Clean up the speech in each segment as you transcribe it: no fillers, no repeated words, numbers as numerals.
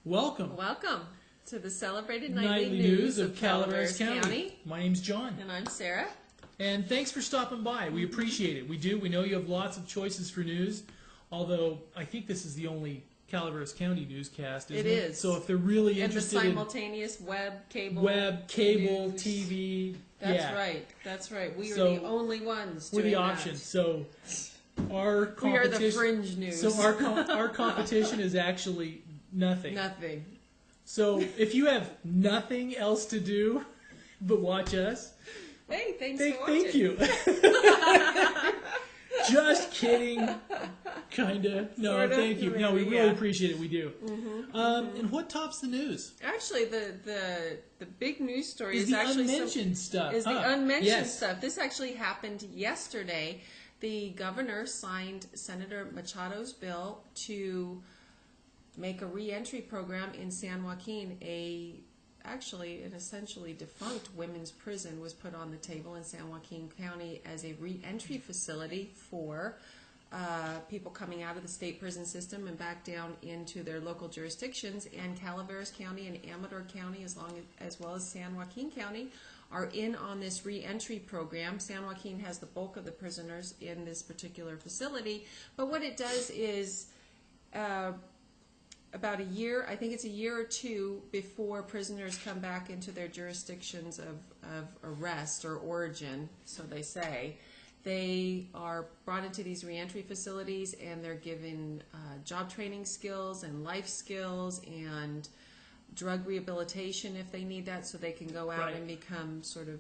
Welcome. Welcome to the celebrated Nightly News of Calaveras County. My name's John. And I'm Sarah. And thanks for stopping by. We appreciate it. We do. We know you have lots of choices for news, although I think this is the only Calaveras County newscast, isn't it? It is. So if they're really And the interested simultaneous web, cable, news. TV. That's right. That's right. We are the only ones We're doing the option. that. So our competition, we are the fringe news. So our competition is actually nothing. Nothing. So if you have nothing else to do but watch us, hey, thanks for watching. Thank you. Just kidding. Kinda. No, Sorta, thank you. No, we really appreciate it. We do. And what tops the news? Actually, the big news story is is the actually unmentioned stuff. Is the unmentioned Yes. stuff. This actually happened yesterday. The governor signed Senator Machado's bill to make a re-entry program in San Joaquin. An essentially defunct women's prison was put on the table in San Joaquin County as a re-entry facility for people coming out of the state prison system and back down into their local jurisdictions. And Calaveras County and Amador County, as well as San Joaquin County, are in on this re-entry program. San Joaquin has the bulk of the prisoners in this particular facility. But what it does is about a year, I think it's a year or two before prisoners come back into their jurisdictions of arrest or origin, so they say, they are brought into these reentry facilities and they're given job training skills and life skills and drug rehabilitation if they need that, so they can go out and become sort of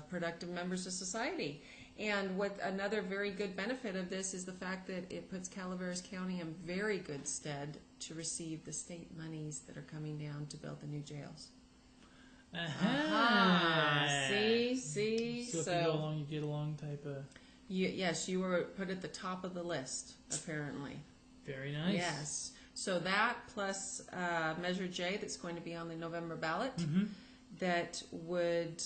productive members of society. And what another very good benefit of this is the fact that it puts Calaveras County in very good stead to receive the state monies that are coming down to build the new jails. See? So if you go along, you get along type of... Yes, you were put at the top of the list, apparently. Very nice. Yes. So that plus Measure J that's going to be on the November ballot that would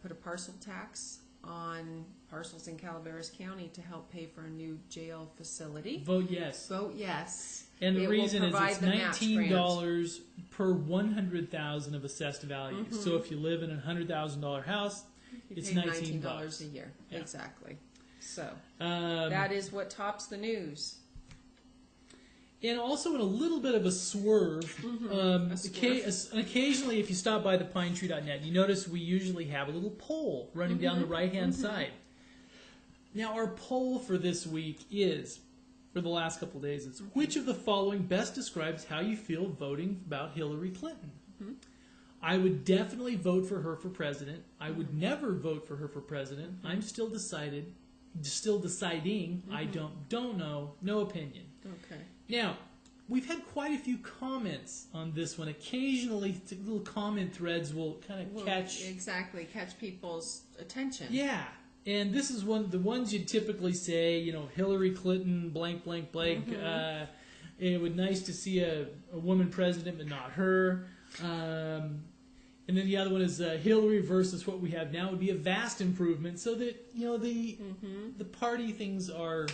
put a parcel tax on parcels in Calaveras County to help pay for a new jail facility. Vote yes. Vote yes. And the reason is it's $19 per 100,000 of assessed value. So if you live in a $100,000 house, it's $19 a year. Yeah. Exactly. So that is what tops the news. And also in a little bit of a swerve, occasionally if you stop by the pinetree.net, you notice we usually have a little poll running down the right-hand side. Now our poll for this week is, for the last couple of days, it's which of the following best describes how you feel voting about Hillary Clinton? I would definitely vote for her for president. I would never vote for her for president. I'm still deciding. I don't know. No opinion. Okay. Now, we've had quite a few comments on this one. Occasionally, little comment threads will kind of catch people's attention. Yeah, and this is the ones you'd typically say, Hillary Clinton, blank, blank, blank. It would nice to see a woman president, but not her. And then the other one is Hillary versus what we have now would be a vast improvement. So that the party things are.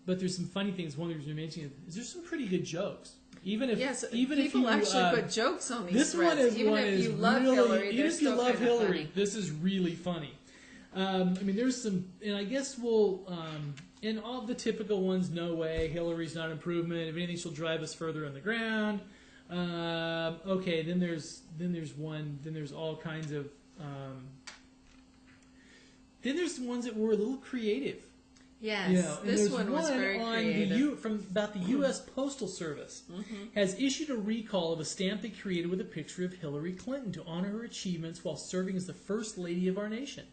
But there's some funny things. One of the mentioning is there's some pretty good jokes. Even if people actually put jokes on these threads. If you love Hillary, this is really funny. There's some, and I guess we'll, and all the typical ones. No way, Hillary's not an improvement. If anything, she'll drive us further on the ground. Okay, then there's all kinds of. Then there's the ones that were a little creative. Yes, this one was very creative. About the U.S. Postal Service has issued a recall of a stamp they created with a picture of Hillary Clinton to honor her achievements while serving as the First Lady of our nation.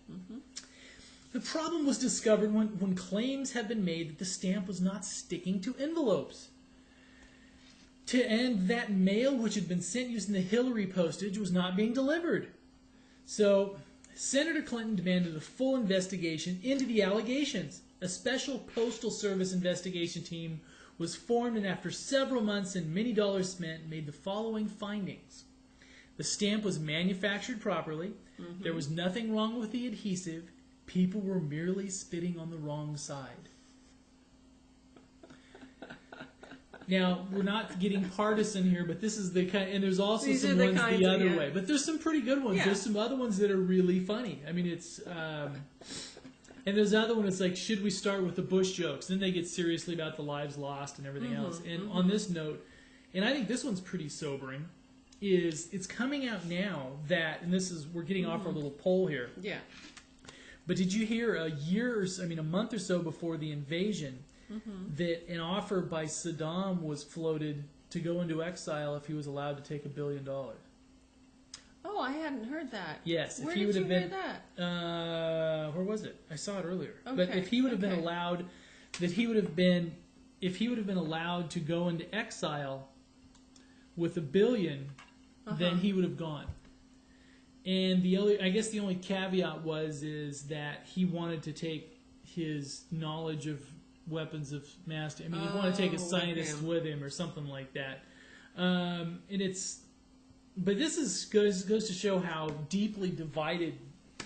The problem was discovered when claims have been made that the stamp was not sticking to envelopes. And that mail, which had been sent using the Hillary postage, was not being delivered. So Senator Clinton demanded a full investigation into the allegations. A special Postal Service investigation team was formed, and after several months and many dollars spent, made the following findings. The stamp was manufactured properly. There was nothing wrong with the adhesive. People were merely spitting on the wrong side. Now, we're not getting partisan here, but this is the kind, and there's also These are some the ones kinds the of- other yeah. way. But there's some pretty good ones. Yeah. There's some other ones that are really funny. I mean, it's, and there's another one that's like, should we start with the Bush jokes? Then they get seriously about the lives lost and everything else. And on this note, and I think this one's pretty sobering, is it's coming out now that, and this is, we're getting off our little poll here, Yeah. but did you hear a month or so before the invasion, that an offer by Saddam was floated to go into exile if he was allowed to take $1 billion? Oh, I hadn't heard that. Yes, Where if he did would you have hear been. that? Where was it? I saw it earlier. But Okay, if he would have been okay. allowed, if he would have been allowed to go into exile with $1 billion, then he would have gone. And I guess the only caveat is that he wanted to take his knowledge of weapons of mass. I mean, he wanted to take a scientist with him or something like that. And it's, but this goes to show how deeply divided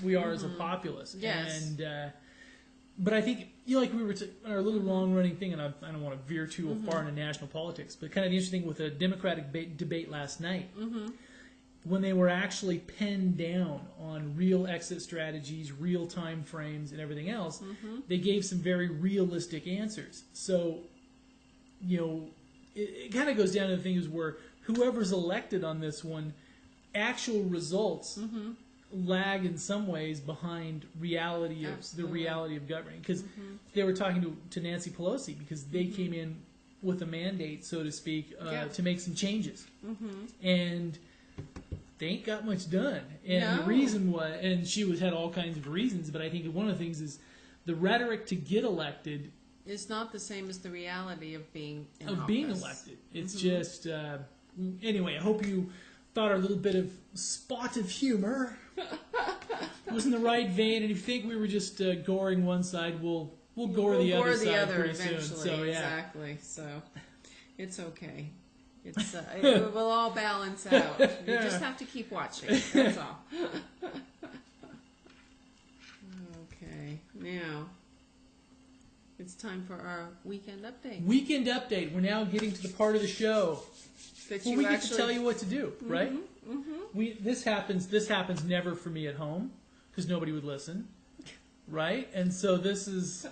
we are as a populace. Yes. And but I think, like we were our little long-running thing, and I don't want to veer too far into national politics, but kind of interesting with a Democratic debate last night, when they were actually pinned down on real exit strategies, real time frames, and everything else, they gave some very realistic answers. So, it kind of goes down to the thing is where whoever's elected on this one, actual results lag in some ways behind reality of the reality of governing. Because they were talking to Nancy Pelosi because they came in with a mandate, so to speak, to make some changes, and they ain't got much done. And the reason was, and she had all kinds of reasons, but I think one of the things is the rhetoric to get elected It's not the same as the reality of being in being office. elected. It's just anyway. I hope you thought our little bit of spot of humor was in the right vein, and if you think we were just goring one side, we'll gore the other side pretty eventually. soon. So Exactly. So it's okay. It's it will all balance out. You just have to keep watching. That's all. Okay. Now it's time for our weekend update. Weekend update. We're now getting to the part of the show That where you we get actually to tell you what to do, right? This happens never for me at home because nobody would listen, right? And so this is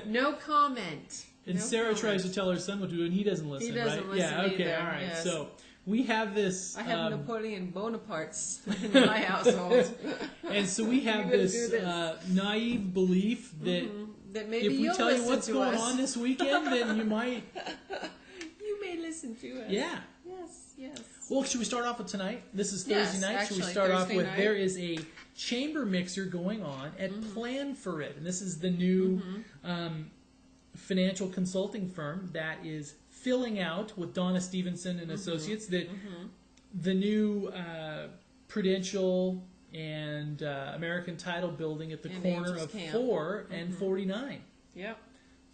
no comment. and No Sarah comment. tries to tell her son what to do, and he doesn't listen, He doesn't right? listen Yeah, okay, either, all right. yes. So we have this, I have Napoleon Bonaparte's in my household. and so we have You're gonna this, do this. Naive belief that That maybe if we you'll tell you listen what's to going us. on this weekend, then you might, You may listen to us. yeah. Yes, yes. Well, should we start off with tonight? This is Yes, Thursday night. Should we actually, start off Thursday with night. there is a chamber mixer going on at Plan For It, and this is the new financial consulting firm that is filling out with Donna Stevenson and Associates that the new Prudential and American Title building at the And corner Angels of Camp. 4 and 49. Yep.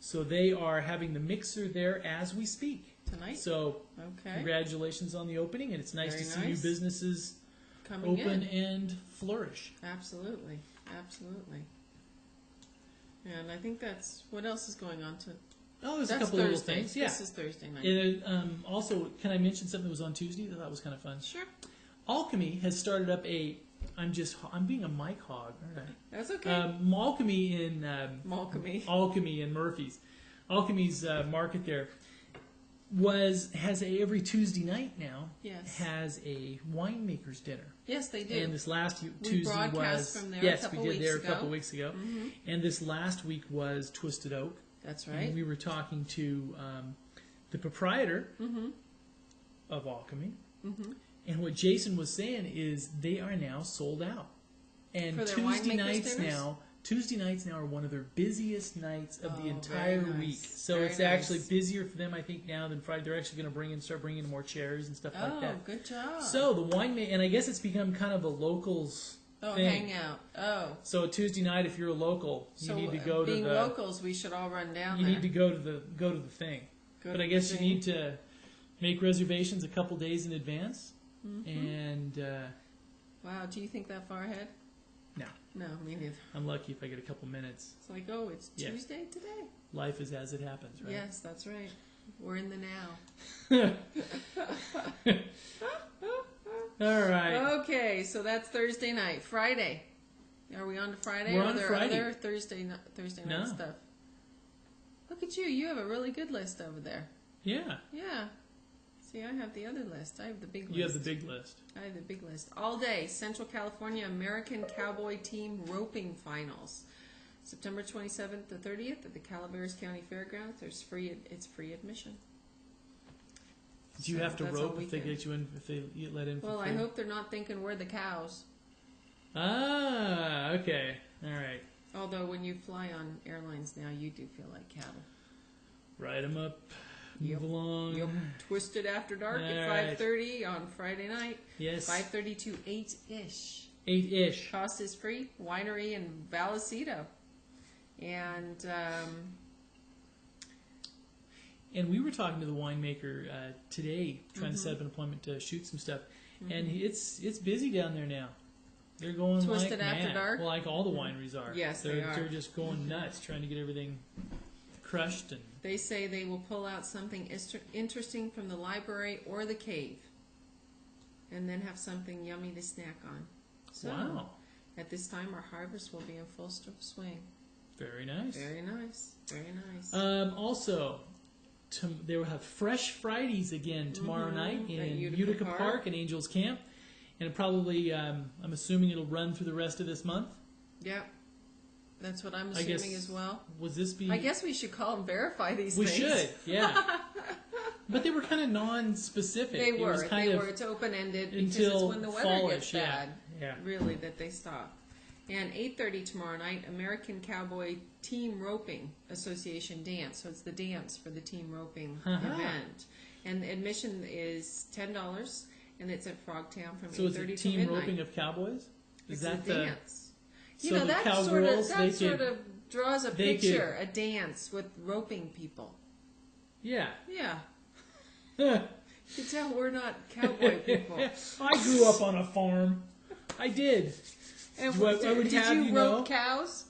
So they are having the mixer there as we speak. Tonight. So Okay. congratulations on the opening, and it's nice Very to see new nice. businesses Coming open in. and flourish. Absolutely. Absolutely. And I think that's what else is going on to. Oh, there's That's a couple of little Thursday. things. Yeah. This is Thursday night. And, also, can I mention something that was on Tuesday that I thought was kind of fun? Sure. Alchemy has started up I'm being a mic hog, aren't I? That's okay. Alchemy in Malcolmy. Alchemy in Murphy's. Alchemy's market there has every Tuesday night now. Yes. Has a winemaker's dinner. Yes, they do. And this last Tuesday broadcast was from there a yes, couple we did weeks there a ago. couple weeks ago, and this last week was Twisted Oak. That's And right. we were talking to the proprietor of Alchemy, and what Jason was saying is they are now sold out, and For their Tuesday winemakers dinners? Tuesday nights now are one of their busiest nights of the Oh, entire very nice. week. So Very it's actually nice. busier for them, I think, now than Friday. They're actually going to start bringing in more chairs and stuff like Oh, that. good job. So the and I guess it's become kind of a locals thing. hangout. Oh. So Tuesday night, if you're a local, So you need to go to being the. locals, we should all run down You there. need to go to the thing. Go But to I guess the you thing. need to make reservations a couple days in advance. And Wow, do you think that far ahead? no, No, me neither. I'm lucky if I get a couple minutes. It's like, oh, it's Yeah. Tuesday today. life is as it happens, right? Yes, that's right. We're in the now. All right. Okay, so that's Thursday night. Friday. Are we on to Friday? We're or on are there Friday. other Thursday night No. stuff? Look at you. You have a really good list over there. Yeah. Yeah. See, I have the other list. I have the big list. You have the big list. I have the big list. All day, Central California American Cowboy Team Roping Finals. September 27th to 30th at the Calaveras County Fairgrounds. It's free admission. Do you have to that's rope all if they weekend. get you in, if they get let in for Well, free? I hope they're not thinking we're the cows. Ah, okay. All right. Although when you fly on airlines now, you do feel like cattle. Ride them up. Move Yep. along. Yep. Twisted After Dark All at right. 5:30 on Friday night. Yes. 5:30 to 8-ish. 8-ish. Cost is free. Winery in Vallecito. And And we were talking to the winemaker today, trying to set up an appointment to shoot some stuff, and it's busy down there now. They're going Twisted like After mad. Dark? Well, like all the wineries are. Yes, they're, they are. They're just going nuts, trying to get everything crushed and. they say they will pull out something interesting from the library or the cave. And then have something yummy to snack on. So, Wow. at this time, our harvest will be in full swing. Very nice. Very nice. Very nice. Also, they will have Fresh Fridays again tomorrow night At in Utica Utica Park. Park and Angels Camp. And probably, I'm assuming it'll run through the rest of this month. Yep. That's what I'm I guess- assuming as well. Was this be... I guess we should call and verify these We things. should, yeah. But they were kind of non-specific. They It was were. kind They of were. It's open-ended because until it's when the weather fallish, gets bad, yeah. really, that they stop. And 8:30 tomorrow night, American Cowboy Team Roping Association Dance. So it's the dance for the team roping Uh-huh. event. And admission is $10, and it's at Frogtown from So is 8:30 it to team midnight. roping of cowboys? Is It's that a the dance. So You know, the that cowgirls, sort they of, sort could- of draws a they picture, a dance with roping people. Yeah. Yeah. I You can tell we're not cowboy people. grew up on a farm. I did. And What I would did have you you rope know- cows?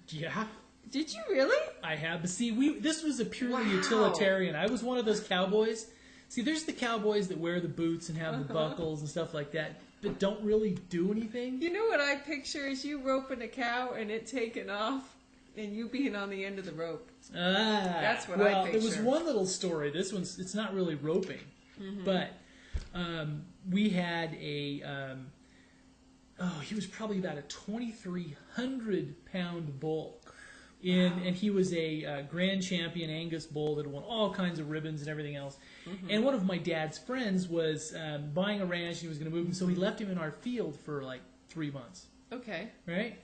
Yeah, Did you really? I have. But see, this was a purely Wow. utilitarian. I was one of those cowboys. See, there's the cowboys that wear the boots and have the buckles and stuff like that, but don't really do anything. You know what I picture is you roping a cow and it taking off, and you being on the end of the rope. That's what I well, there was picture. one little story. It's not really roping, but we had a he was probably about a 2,300-pound bull, and he was a grand champion Angus bull that won all kinds of ribbons and everything else. And one of my dad's friends was buying a ranch, and he was going to move him, so he left him in our field for like 3 months, Okay. right?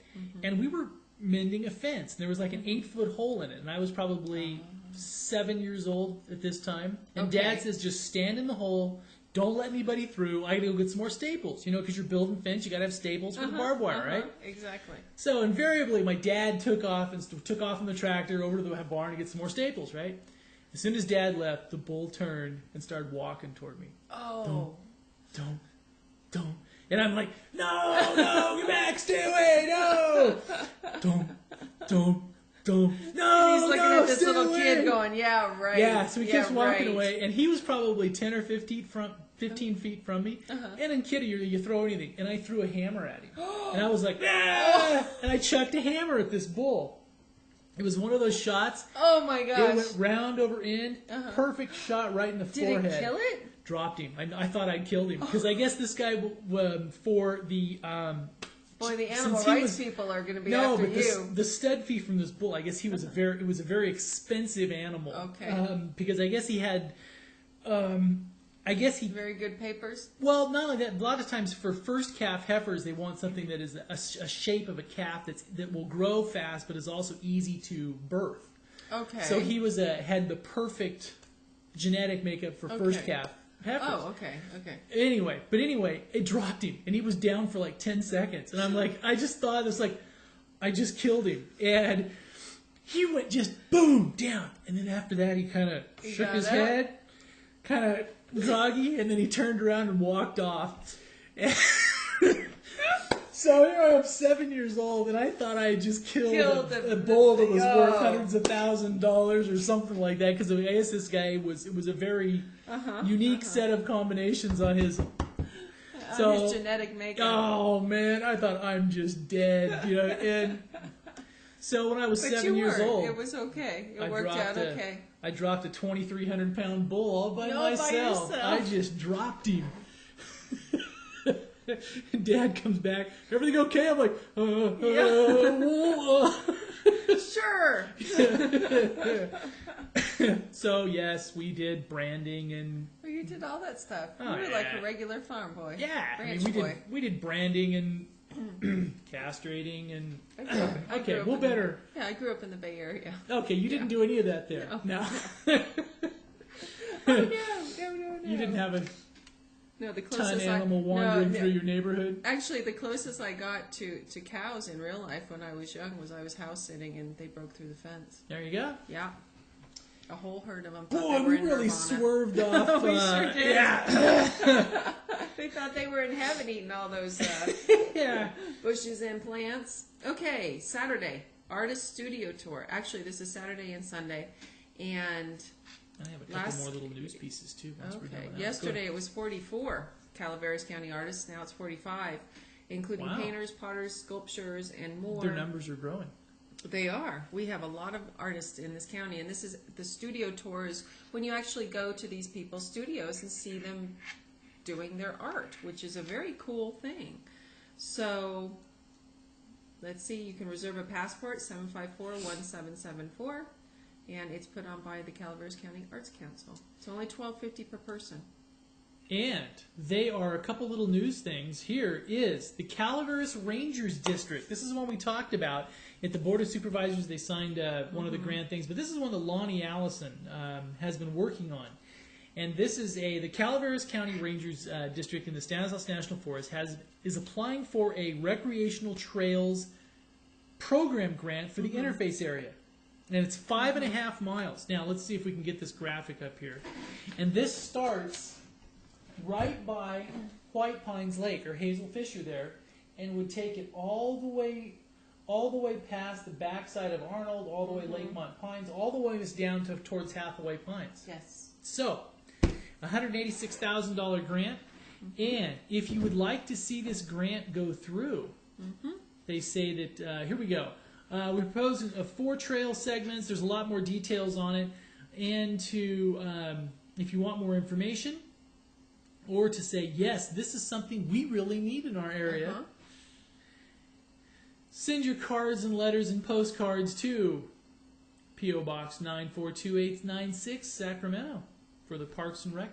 And we were mending a fence, and there was like an 8-foot hole in it, and I was probably 7 years old at this time. And Okay. Dad says, just stand in the hole, don't let anybody through. I got to go get some more staples, because you're building fence, you got to have staples for the barbed wire, right? Exactly. So invariably, my dad took off in the tractor over to the barn to get some more staples, right? As soon as Dad left, the bull turned and started walking toward me. Oh. Don't. And I'm like, no, get back, stay away, no. Don't. No, He's looking at this stay little away. kid going, yeah, right. Yeah, so he keeps walking right. away, and he was probably 10 or 15 feet from me. And in kiddo, you throw anything, and I threw a hammer at him, and I was like, ah! And I chucked a hammer at this bull. It was one of those shots. Oh my It gosh. went round over end, perfect shot right in the Did forehead. it kill it? Dropped him. I thought I'd killed him because I guess this guy for the Boy, the animal since he rights was- people are going to be no, after but you. the stud fee from this bull, I guess it was a very expensive animal. Okay. Because I guess he had, Very good papers. well, not only that, a lot of times for first calf heifers, they want something that is a shape of a calf that will grow fast, but is also easy to birth. Okay. So he had the perfect genetic makeup for first Okay. calf heifers. Oh, okay. Anyway, it dropped him, and he was down for like 10 seconds. And I'm like, I just thought, it's like, I just killed him. And he went just boom, down. And then after that, he kind of shook got his up. head, kind of groggy, and then he turned around and walked off. So here I am, 7 years old, and I thought I had just killed a bull that was worth hundreds of $1,000s or something like that. Because I guess this guy it was a very unique set of combinations on his. So, his genetic makeup. Oh man, I thought I'm just dead, you know. And so when I was 7 years old, it was okay. It worked out okay. I dropped a 2,300-pound bull all by myself. I just dropped him. Dad comes back. Everything okay? I'm like, sure. So yes, we did branding and. Well, you did all that stuff. You were like a regular farm boy. Yeah, ranch boy. We did branding and castrating and. Okay, well, better. Yeah, I grew up in the Bay Area. Okay, you didn't do any of that there. No. No. You didn't have a. No, the closest animal wandering through your neighborhood. Actually, the closest I got to cows in real life when I was young was I was house sitting and they broke through the fence. There you go. Yeah, a whole herd of them. Boy, we really swerved off. We sure did. Yeah. They thought they were in heaven eating all those bushes and plants. Okay, Saturday artist studio tour. Actually, this is Saturday and Sunday, and. I have a couple more little news pieces too. Once we're done with that. Yesterday it was 44 Calaveras County artists. Now it's 45, including painters, potters, sculptors, and more. Their numbers are growing. They are. We have a lot of artists in this county, and this is the studio tours when you actually go to these people's studios and see them doing their art, which is a very cool thing. So let's see. You can reserve a passport 754-1774. And it's put on by the Calaveras County Arts Council. It's only $12.50 per person. And they are a couple little news things. Here is the Calaveras Rangers District. This is one we talked about at the Board of Supervisors. They signed one of the grant things, but this is one that Lonnie Allison has been working on. And this is the Calaveras County Rangers District in the Stanislaus National Forest is applying for a recreational trails program grant for the interface area. And it's 5.5 miles. Now, let's see if we can get this graphic up here. And this starts right by White Pines Lake, or Hazel Fisher there, and would take it all the way past the backside of Arnold, all the way Lakemont Pines, all the way down towards Hathaway Pines. Yes. So, $186,000 grant. And if you would like to see this grant go through, they say that, here we go. We propose 4 trail segments. There's a lot more details on it. And if you want more information, or to say, yes, this is something we really need in our area, send your cards and letters and postcards to P.O. Box 942-896, Sacramento, for the Parks and Rec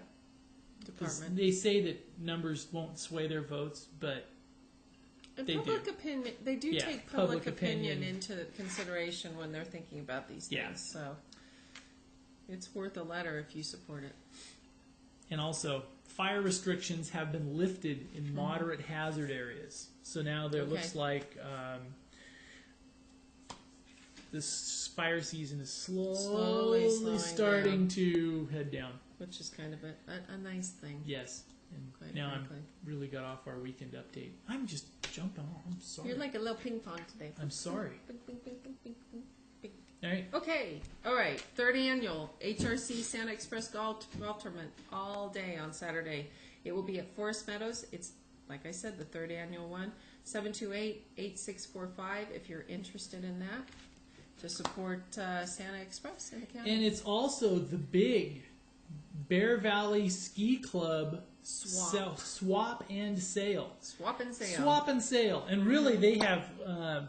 Department. They say that numbers won't sway their votes, but... And public opinion, they do take public opinion into consideration when they're thinking about these things. So it's worth a letter if you support it. And also, fire restrictions have been lifted in moderate hazard areas. So now there looks like this fire season is slowly starting to head down. Which is kind of a nice thing. Yes. And now I'm really got off our weekend update. I'm just jumping on. I'm sorry. You're like a little ping pong today. I'm sorry. Bing, bing, bing, bing, bing, bing. All right. Okay. All right. 3rd annual HRC Santa Express Golf Tournament all day on Saturday. It will be at Forest Meadows. It's, like I said, the 3rd annual one. 728-8645 if you're interested in that, to support Santa Express in the county. And it's also the big Bear Valley Ski Club Swap and Sale. Swap and Sale. Swap and Sale. And really, they have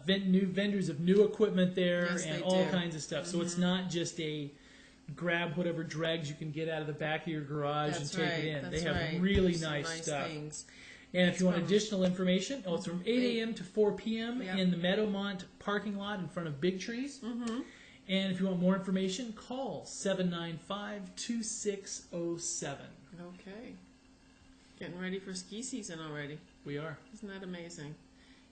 new vendors of new equipment there and all kinds of stuff. So it's not just a grab whatever dregs you can get out of the back of your garage and take it in. They have really nice stuff. Things. And if you want additional information, it's from 8 a.m. to 4 p.m. in the Meadowmont parking lot in front of Big Trees. And if you want more information, call 795-2607. Okay. Getting ready for ski season already. We are. Isn't that amazing?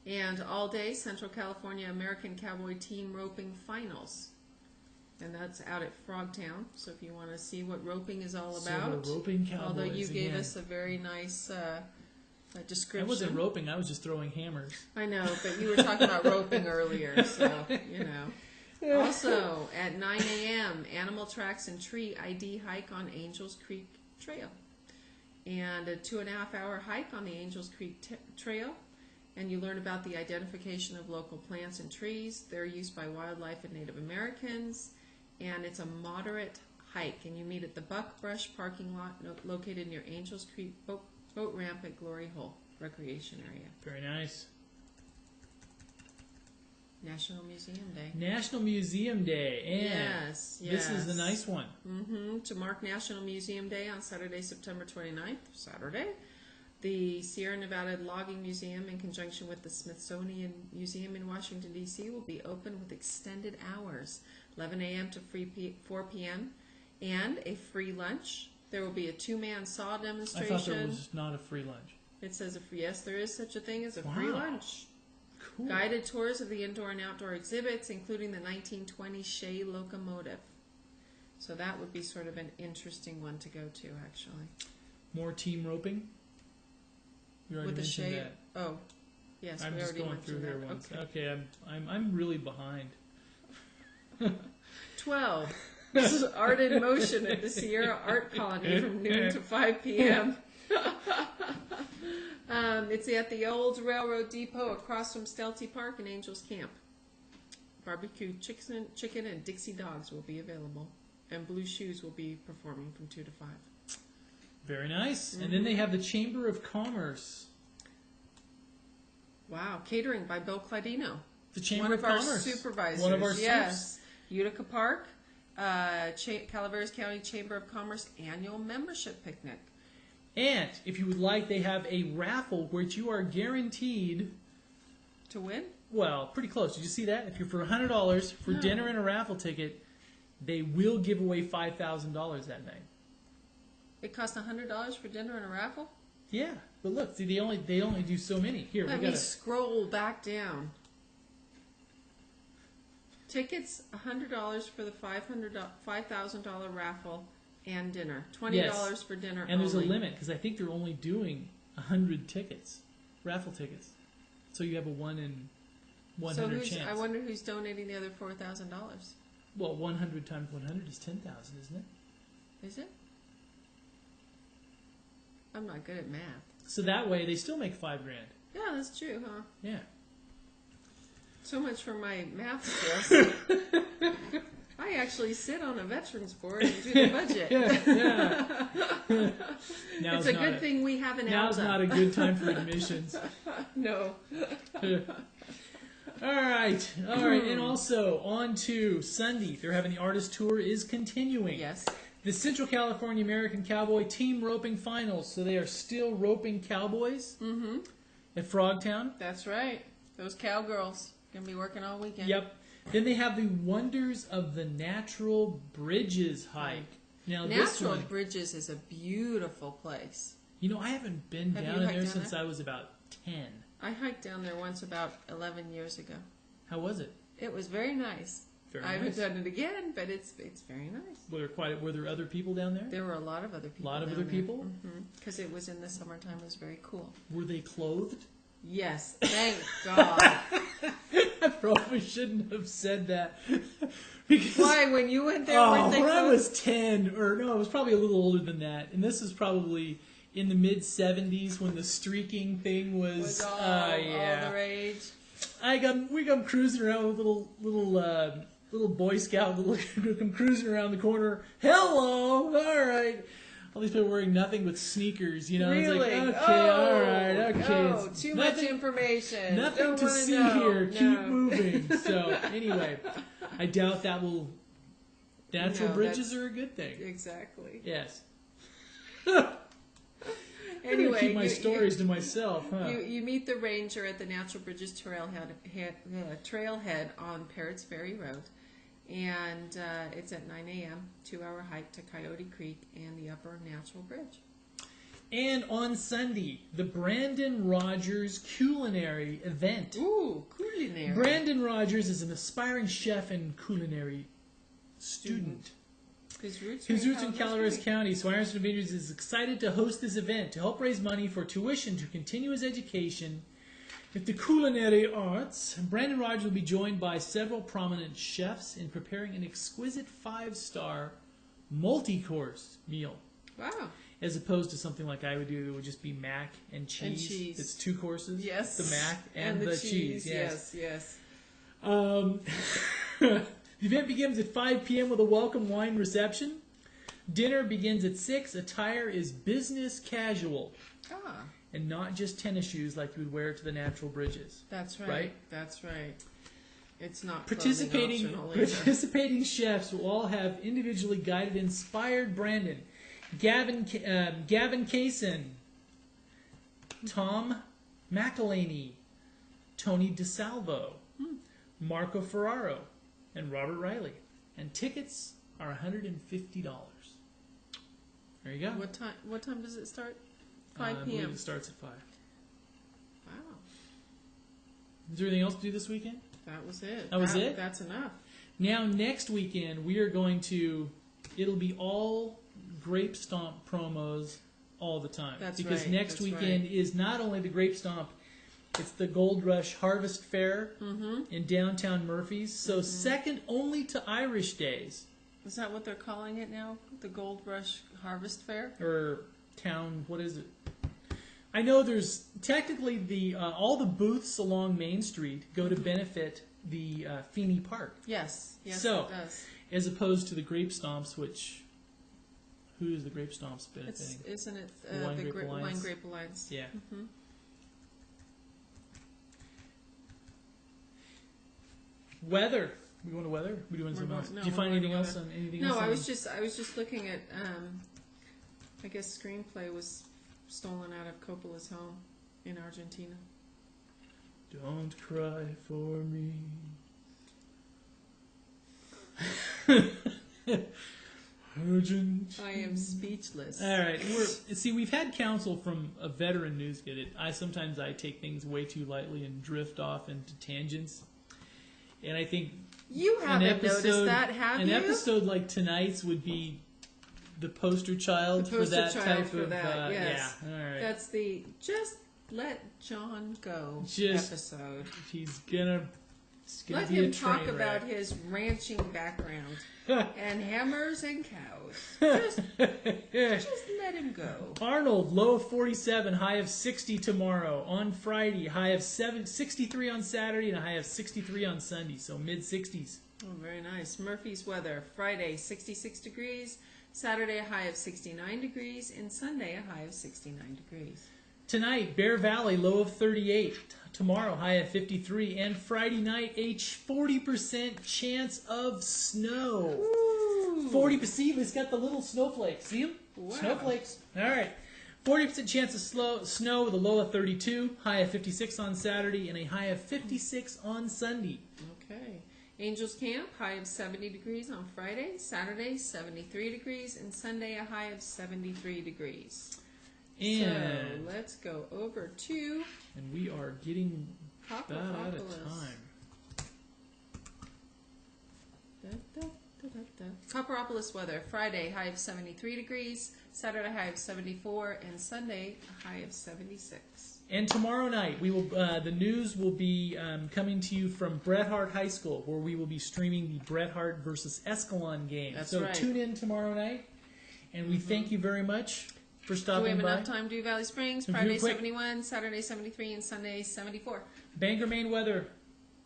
And all day, Central California American Cowboy Team Roping Finals. And that's out at Frogtown. So if you want to see what roping is all about. So we're roping cowboys although you gave again. us a very nice description. I wasn't roping, I was just throwing hammers. I know, but you were talking about roping earlier, so, you know. Also, at 9 a.m., Animal Tracks and Tree ID hike on Angels Creek Trail. And a 2.5-hour hike on the Angels Creek Trail. And you learn about the identification of local plants and trees, their use by wildlife and Native Americans. And it's a moderate hike. And you meet at the Buckbrush parking lot located near Angels Creek boat ramp at Glory Hole Recreation Area. Very nice. National Museum Day. National Museum Day. And yes. this is the nice one. To mark National Museum Day on Saturday, September 29th, the Sierra Nevada Logging Museum, in conjunction with the Smithsonian Museum in Washington, D.C., will be open with extended hours, 11 a.m. to 4 p.m., and a free lunch. There will be a 2-man saw demonstration. I thought there was not a free lunch. It says, yes, there is such a thing as a free lunch. Cool. Guided tours of the indoor and outdoor exhibits, including the 1920 Shea locomotive. So that would be sort of an interesting one to go to, actually. More team roping? You already With the mentioned Shea. that. Oh, yes, I'm we just already going through mentioned here that. once. Okay, I'm really behind. 12. This is Art in Motion at the Sierra Art Colony from noon to 5 p.m. It's at the old railroad depot across from Stelty Park and Angels Camp. Barbecue chicken and Dixie dogs will be available. And Blue Shoes will be performing from 2 to 5. Very nice. And then they have the Chamber of Commerce. Wow. Catering by Bill Cladino. The Chamber One of of our Commerce. supervisors. One of our yes. Utica Park, Calaveras County Chamber of Commerce annual membership picnic. And if you would like, they have a raffle which you are guaranteed to win. Well, pretty close. Did you see that? If you're for $100 for dinner and a raffle ticket, they will give away $5,000 that night. It costs $100 for dinner and a raffle? Yeah, but look, see, they only do so many. Here, Let me scroll back down. Tickets $100 for the $5,000 raffle and dinner. $20 for dinner. And there's a limit because I think they're only doing 100 tickets, raffle tickets. So you have a 1 in 100 chance. I wonder who's donating the other $4,000. Well, 100 times 100 is 10,000, isn't it? Is it? I'm not good at math. So that way they still make $5,000. Yeah, that's true, huh? Yeah. So much for my math skills. I actually sit on a veterans board and do the budget. It's a good thing we have an Now's not a good time for admissions. No. All right. And also, on to Sunday. They're having the artist tour is continuing. Yes. The Central California American Cowboy Team Roping Finals. So they are still roping cowboys at Frogtown. That's right. Those cowgirls going to be working all weekend. Yep. Then they have the Wonders of the Natural Bridges hike. Now, Natural Bridges is a beautiful place. You know, I haven't been down there since I was about 10. I hiked down there once about 11 years ago. How was it? It was very nice. I haven't done it again, but it's very nice. Were there other people down there? There were a lot of other people. A lot of other people? Because it was in the summertime. It was very cool. Were they clothed? Yes, thank God. I probably shouldn't have said that. Because, why? When you went there, weren't they when clothed? I was 10, or no, I was probably a little older than that. And this is probably in the mid-70s when the streaking thing was all the rage. We come cruising around with little Boy Scout. I'm cruising around the corner. Hello, all right. All these people wearing nothing but sneakers, you know. Really? It's like, okay, all right, okay. No, too much information. Nothing to see here. Keep moving. So anyway, I doubt that will. Natural bridges are a good thing. Exactly. Yes. Anyway, keep my stories to myself. Huh? You meet the ranger at the Natural Bridges trailhead on Parrots Ferry Road. And it's at 9 a.m., 2-hour hike to Coyote Creek and the Upper Natural Bridge. And on Sunday, the Brandon Rogers Culinary event. Ooh, Culinary. Brandon Rogers is an aspiring chef and culinary student. His roots in Calaveras County. So Ironstone Vineyards is excited to host this event to help raise money for tuition to continue his education in the culinary arts. Brandon Rogers will be joined by several prominent chefs in preparing an exquisite 5-star multi-course meal. Wow. As opposed to something like I would do, it would just be mac and cheese. It's 2 courses. Yes. The mac and the cheese. Yes. The event begins at 5 p.m. with a welcome wine reception. Dinner begins at 6. Attire is business casual. Ah. And not just tennis shoes like you would wear to the natural bridges. That's right. That's right. It's not participating chefs will all have individually guided, inspired Brandon, Gavin Kaysen, Tom McElhaney, Tony DeSalvo, Marco Ferraro, and Robert Riley. And tickets are $150. There you go. What time does it start? 5 I p.m. believe it starts at 5. Wow. Is there anything else to do this weekend? That was it. That was it? That's enough. Now, next weekend, we are going to... It'll be all Grape Stomp promos all the time. Because next weekend is not only the Grape Stomp, it's the Gold Rush Harvest Fair in downtown Murphys. So second only to Irish Days. Is that what they're calling it now? The Gold Rush Harvest Fair? Or town, what is it? I know there's technically all the booths along Main Street go to benefit the Feeney Park. Yes, so, it does. As opposed to the Grape Stomps, which... Who is the Grape Stomps benefiting? Isn't it the Wine Grape Alliance? Yeah. Mm-hmm. Weather. We going to weather? We doing something else? No, Did you find anything else on anything else? No, I was just looking at. I guess screenplay was stolen out of Coppola's home in Argentina. Don't cry for me. Urgent. I am speechless. All right, we've had counsel from a veteran news guy that sometimes I take things way too lightly and drift off into tangents. And I think you haven't noticed that, have you? An episode like tonight's would be the poster child for that type of. Yes. Yeah, all right. That's the just let John go episode. He's gonna let be him a train talk wreck. about his ranching background and hammers and cows. Just let him go. Arnold, low of 47, high of 60 tomorrow. On Friday, high of 63 on Saturday, and a high of 63 on Sunday, so mid-60s. Oh, very nice. Murphy's weather, Friday, 66 degrees. Saturday, a high of 69 degrees. And Sunday, a high of 69 degrees. Tonight, Bear Valley, low of 38. Tomorrow, high of 53. And Friday night, a 40% chance of snow. Ooh. 40%. See, it's got the little snowflakes. See them? Wow. Snowflakes. All right. 40% chance of snow with a low of 32. High of 56 on Saturday and a high of 56 on Sunday. Okay. Angels Camp, high of 70 degrees on Friday. Saturday, 73 degrees. And Sunday, a high of 73 degrees. And so let's go over to... And we are getting about out of time. Copperopolis weather, Friday, high of 73 degrees. Saturday, high of 74. And Sunday, a high of 76. And tomorrow night, we will. The news will be coming to you from Bret Harte High School, where we will be streaming the Bret Harte versus Escalon game. That's so right. Tune in tomorrow night, and we thank you very much for stopping by. Do we have enough time to do Valley Springs? Friday 71, Saturday 73, and Sunday 74. Bangor, Maine weather,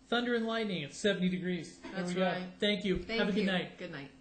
thunder and lightning. It's 70 degrees. That's there we right. go. Thank you. Have a good night. Good night.